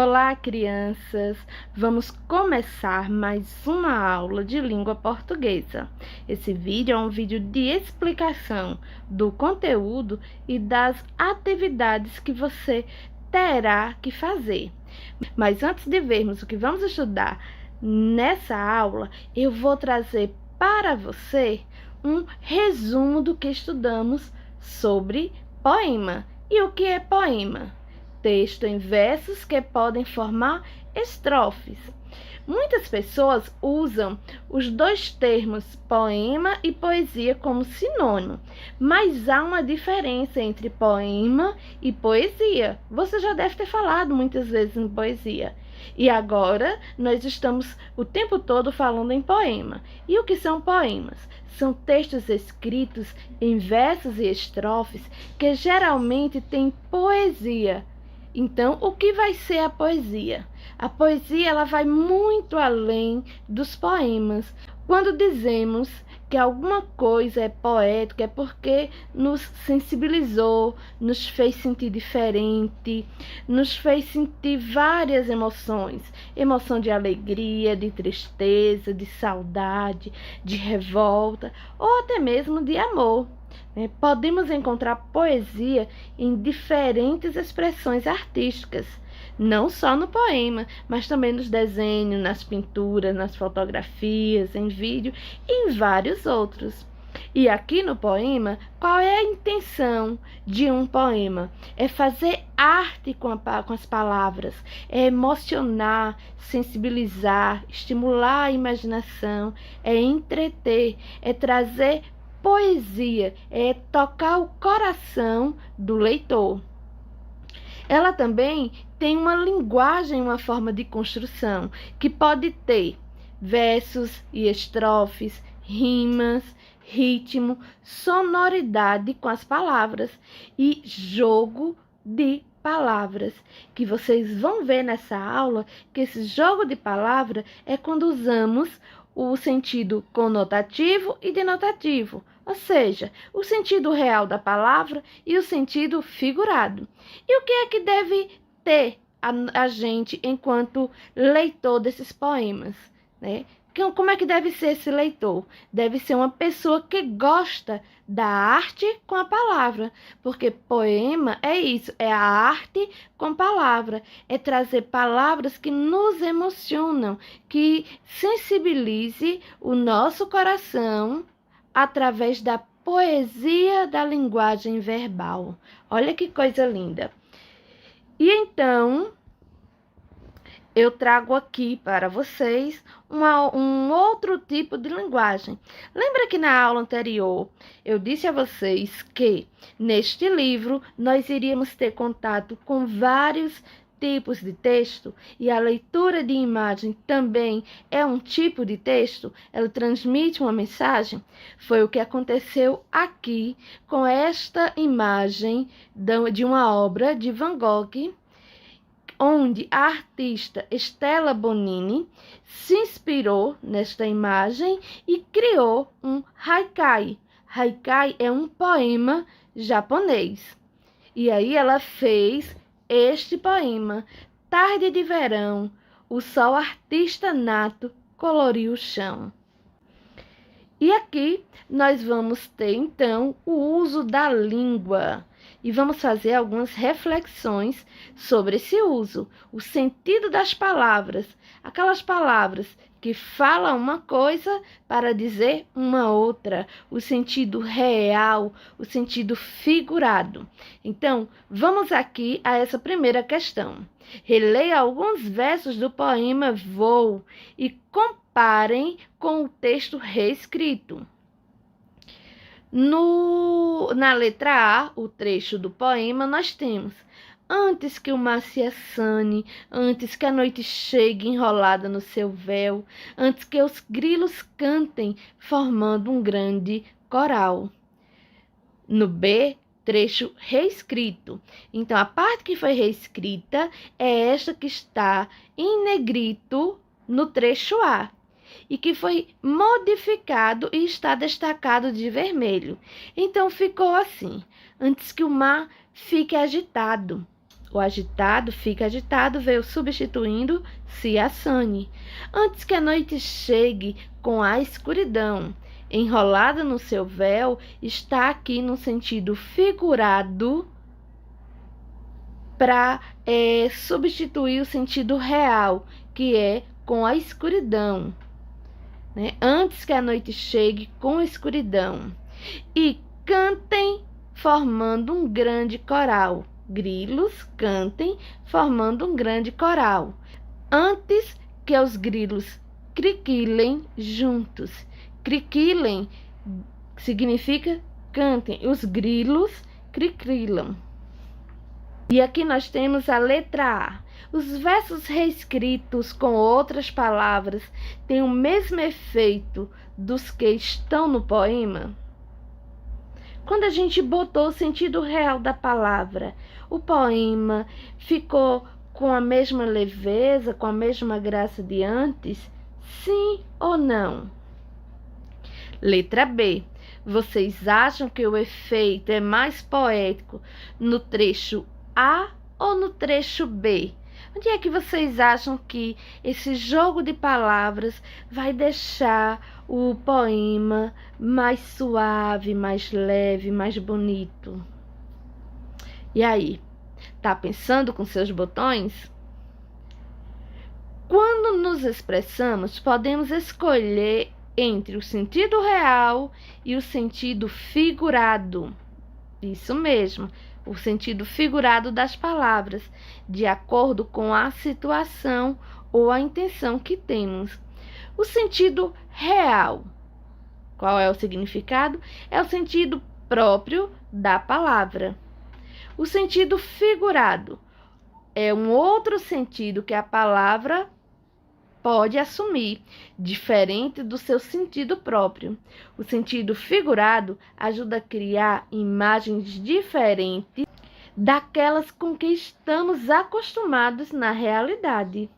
Olá, crianças! Vamos começar mais uma aula de língua portuguesa. Esse vídeo é um vídeo de explicação do conteúdo e das atividades que você terá que fazer. Mas antes de vermos o que vamos estudar nessa aula, eu vou trazer para você um resumo do que estudamos sobre poema. E o que é poema? Texto em versos que podem formar estrofes. Muitas pessoas usam os dois termos poema e poesia como sinônimo, mas há uma diferença entre poema e poesia. Você já deve ter falado muitas vezes em poesia. E agora nós estamos o tempo todo falando em poema. E o que são poemas? São textos escritos em versos e estrofes que geralmente têm poesia. Então, o que vai ser a poesia? A poesia ela vai muito além dos poemas. Quando dizemos que alguma coisa é poética, é porque nos sensibilizou, nos fez sentir diferente, nos fez sentir várias emoções. Emoção de alegria, de tristeza, de saudade, de revolta ou até mesmo de amor. Podemos encontrar poesia em diferentes expressões artísticas, não só no poema, mas também nos desenhos, nas pinturas, nas fotografias, em vídeo e em vários outros. E aqui no poema, qual é a intenção de um poema? É fazer arte com as palavras, é emocionar, sensibilizar, estimular a imaginação, é entreter, é trazer poesia, é tocar o coração do leitor. Ela também tem uma linguagem, uma forma de construção, que pode ter versos e estrofes, rimas, ritmo, sonoridade com as palavras e jogo de palavras, que vocês vão ver nessa aula que esse jogo de palavra é quando usamos o sentido conotativo e denotativo, ou seja, o sentido real da palavra e o sentido figurado. E o que é que deve ter a gente enquanto leitor desses poemas, né? Como é que deve ser esse leitor? Deve ser uma pessoa que gosta da arte com a palavra, porque poema é isso, é a arte com palavra, é trazer palavras que nos emocionam, que sensibilize o nosso coração através da poesia da linguagem verbal. Olha que coisa linda! E então, eu trago aqui para vocês um outro tipo de linguagem. Lembra que na aula anterior eu disse a vocês que neste livro nós iríamos ter contato com vários tipos de texto e a leitura de imagem também é um tipo de texto, ela transmite uma mensagem? Foi o que aconteceu aqui com esta imagem de uma obra de Van Gogh, onde a artista Stella Bonini se inspirou nesta imagem e criou um haikai. Haikai é um poema japonês. E aí ela fez este poema. Tarde de verão, o sol artista nato coloriu o chão. E aqui nós vamos ter, então, o uso da língua. E vamos fazer algumas reflexões sobre esse uso, o sentido das palavras, aquelas palavras que falam uma coisa para dizer uma outra, o sentido real, o sentido figurado. Então, vamos aqui a essa primeira questão. Releia alguns versos do poema Voo e comparem com o texto reescrito. Na letra A, o trecho do poema, nós temos: antes que o mar se assane, antes que a noite chegue enrolada no seu véu, antes que os grilos cantem, formando um grande coral. No B, trecho reescrito. Então, a parte que foi reescrita é esta que está em negrito no trecho A, e que foi modificado e está destacado de vermelho. Então, ficou assim: antes que o mar fique agitado. O agitado fica agitado, veio substituindo se assane. Antes que a noite chegue com a escuridão, enrolada no seu véu, está aqui no sentido figurado para substituir o sentido real, que é com a escuridão, né? Antes que a noite chegue com a escuridão. E cantem formando um grande coral. Grilos cantem formando um grande coral. Antes que os grilos criquilem juntos. Criquilem significa cantem. Os grilos criquilam. E aqui nós temos a letra A. Os versos reescritos com outras palavras têm o mesmo efeito dos que estão no poema? Quando a gente botou o sentido real da palavra, o poema ficou com a mesma leveza, com a mesma graça de antes? Sim ou não? Letra B. Vocês acham que o efeito é mais poético no trecho A ou no trecho B? Onde é que vocês acham que esse jogo de palavras vai deixar o poema mais suave, mais leve, mais bonito? E aí, tá pensando com seus botões? Quando nos expressamos, podemos escolher entre o sentido real e o sentido figurado. Isso mesmo, o sentido figurado das palavras, de acordo com a situação ou a intenção que temos. O sentido real, qual é o significado? É o sentido próprio da palavra. O sentido figurado é um outro sentido que a palavra pode assumir, diferente do seu sentido próprio. O sentido figurado ajuda a criar imagens diferentes daquelas com que estamos acostumados na realidade.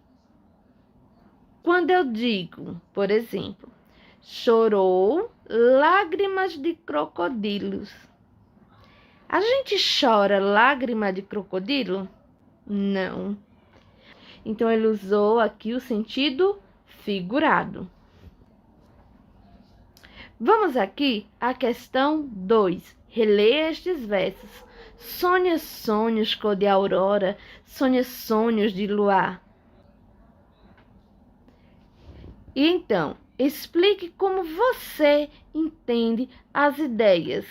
Quando eu digo, por exemplo, chorou lágrimas de crocodilos. A gente chora lágrima de crocodilo? Não. Então, ele usou aqui o sentido figurado. Vamos aqui à questão 2. Releia estes versos. Sonha sonhos cor de aurora, sonha sonhos de luar. E então, explique como você entende as ideias.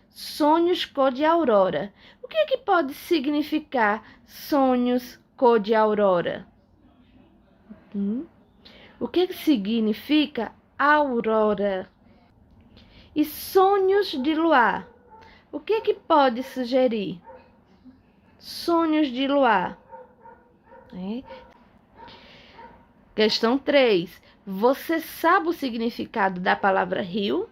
Sonhos cor de aurora. O que é que pode significar sonhos cor de aurora? O que significa aurora? E sonhos de luar? O que é que pode sugerir? Sonhos de luar. Questão 3. Você sabe o significado da palavra rio?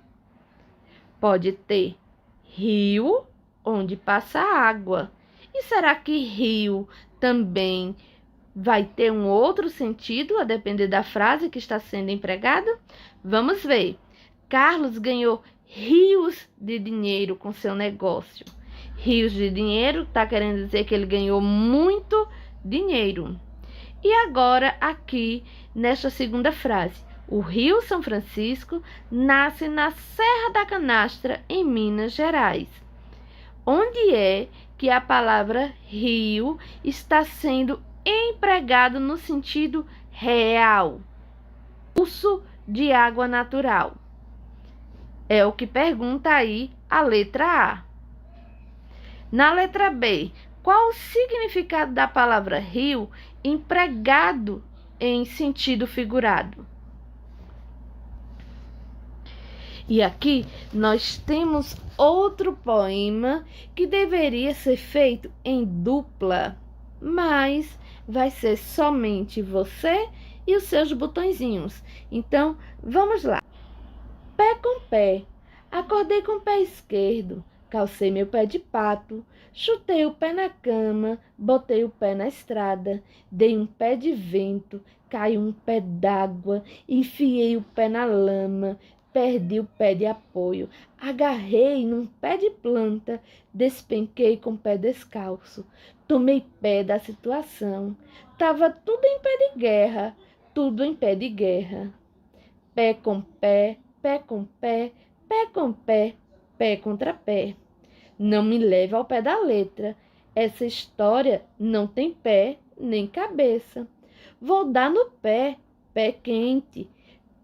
Pode ter rio onde passa água. E será que rio também vai ter um outro sentido, a depender da frase que está sendo empregada? Vamos ver. Carlos ganhou rios de dinheiro com seu negócio. Rios de dinheiro está querendo dizer que ele ganhou muito dinheiro. E agora, aqui, nesta segunda frase. O Rio São Francisco nasce na Serra da Canastra, em Minas Gerais. Onde é que a palavra rio está sendo empregado no sentido real? Curso de água natural. É o que pergunta aí a letra A. Na letra B, qual o significado da palavra rio empregado em sentido figurado? E aqui nós temos outro poema que deveria ser feito em dupla, mas vai ser somente você e os seus botõezinhos. Então, vamos lá. Pé com pé, acordei com o pé esquerdo, calcei meu pé de pato, chutei o pé na cama, botei o pé na estrada, dei um pé de vento, caiu um pé d'água, enfiei o pé na lama, perdi o pé de apoio, agarrei num pé de planta, despenquei com o pé descalço, tomei pé da situação, tava tudo em pé de guerra, tudo em pé de guerra. Pé com pé, pé com pé, pé com pé, pé contra pé. Não me leva ao pé da letra, essa história não tem pé nem cabeça. Vou dar no pé, pé quente,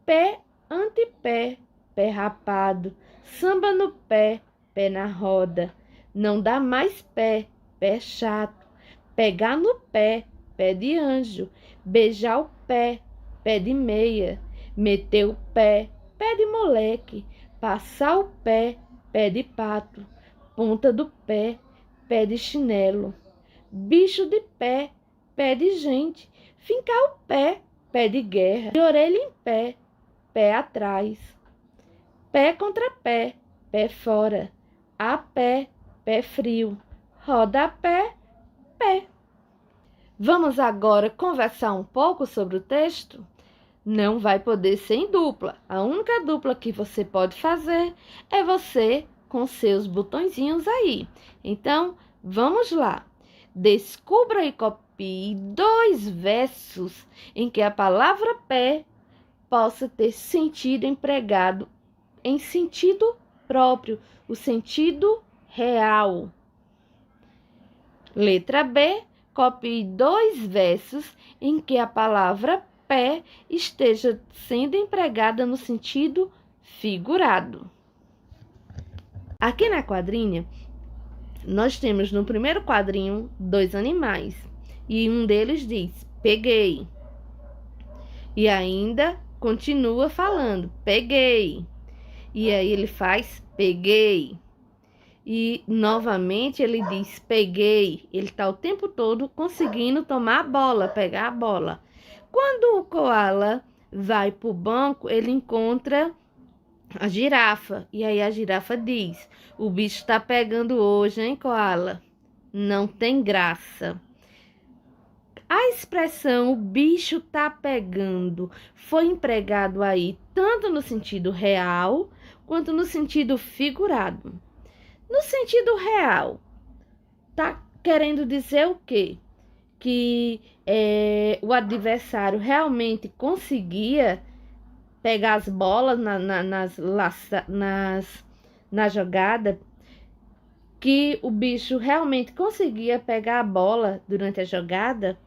pé antepé, pé rapado, samba no pé, pé na roda. Não dá mais pé, pé chato, pegar no pé, pé de anjo, beijar o pé, pé de meia, meter o pé, pé de moleque, passar o pé, pé de pato, ponta do pé, pé de chinelo, bicho de pé, pé de gente, fincar o pé, pé de guerra, de orelha em pé, pé atrás, pé contra pé, pé fora, a pé, pé frio, roda a pé, pé. Vamos agora conversar um pouco sobre o texto? Não vai poder ser em dupla. A única dupla que você pode fazer é você com seus botõezinhos aí. Então, vamos lá. Descubra e copie 2 versos em que a palavra pé possa ter sentido empregado em sentido próprio, o sentido real. Letra B, copie 2 versos em que a palavra pé esteja sendo empregada no sentido figurado. Aqui na quadrinha, nós temos no primeiro quadrinho 2 animais e um deles diz, peguei. E ainda continua falando, peguei. E aí ele faz, peguei. E novamente ele diz, peguei. Ele está o tempo todo conseguindo tomar a bola, pegar a bola. Quando o koala vai para o banco, ele encontra a girafa. E aí a girafa diz, o bicho está pegando hoje, hein, koala? Não tem graça. A expressão o bicho tá pegando foi empregado aí tanto no sentido real quanto no sentido figurado. No sentido real, tá querendo dizer o quê? Que o adversário realmente conseguia pegar as bolas na jogada, que o bicho realmente conseguia pegar a bola durante a jogada,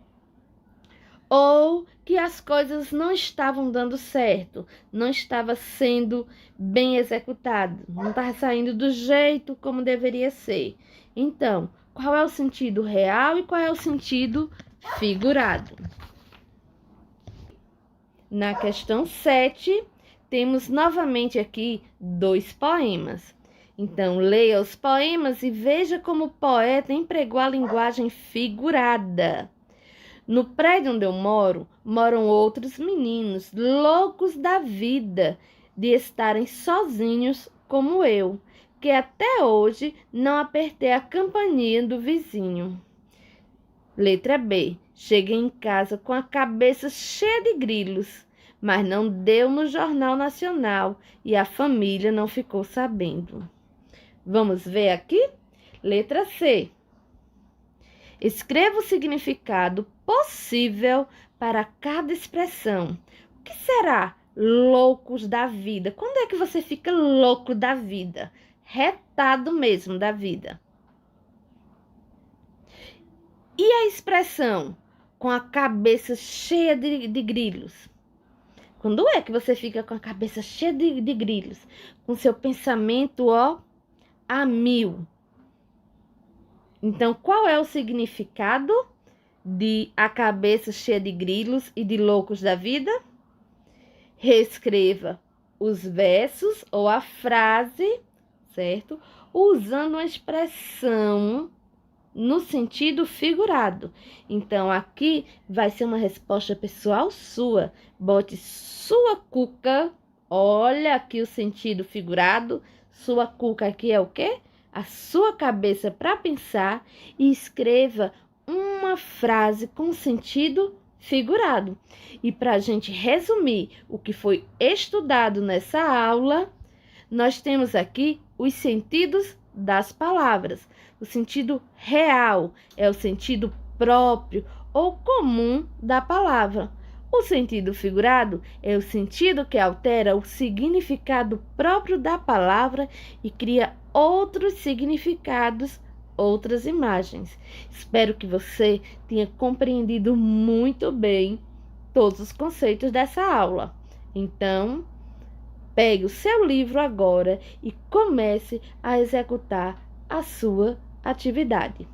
ou que as coisas não estavam dando certo, não estava sendo bem executado, não estava saindo do jeito como deveria ser. Então, qual é o sentido real e qual é o sentido figurado? Na questão 7, temos novamente aqui 2 poemas. Então, leia os poemas e veja como o poeta empregou a linguagem figurada. No prédio onde eu moro, moram outros meninos loucos da vida de estarem sozinhos como eu, que até hoje não apertei a campainha do vizinho. Letra B. Cheguei em casa com a cabeça cheia de grilos, mas não deu no Jornal Nacional e a família não ficou sabendo. Vamos ver aqui? Letra C. Escreva o significado possível para cada expressão. O que será loucos da vida? Quando é que você fica louco da vida? Retado mesmo da vida. E a expressão com a cabeça cheia de grilos? Quando é que você fica com a cabeça cheia de grilos? Com seu pensamento, a mil. Então, qual é o significado de a cabeça cheia de grilos e de loucos da vida? Reescreva os versos ou a frase, certo? Usando uma expressão no sentido figurado. Então, aqui vai ser uma resposta pessoal sua. Bote sua cuca. Olha aqui o sentido figurado. Sua cuca aqui é o quê? A sua cabeça para pensar e escreva uma frase com sentido figurado. E para a gente resumir o que foi estudado nessa aula, nós temos aqui os sentidos das palavras. O sentido real é o sentido próprio ou comum da palavra. O sentido figurado é o sentido que altera o significado próprio da palavra e cria outros significados, outras imagens. Espero que você tenha compreendido muito bem todos os conceitos dessa aula. Então, pegue o seu livro agora e comece a executar a sua atividade.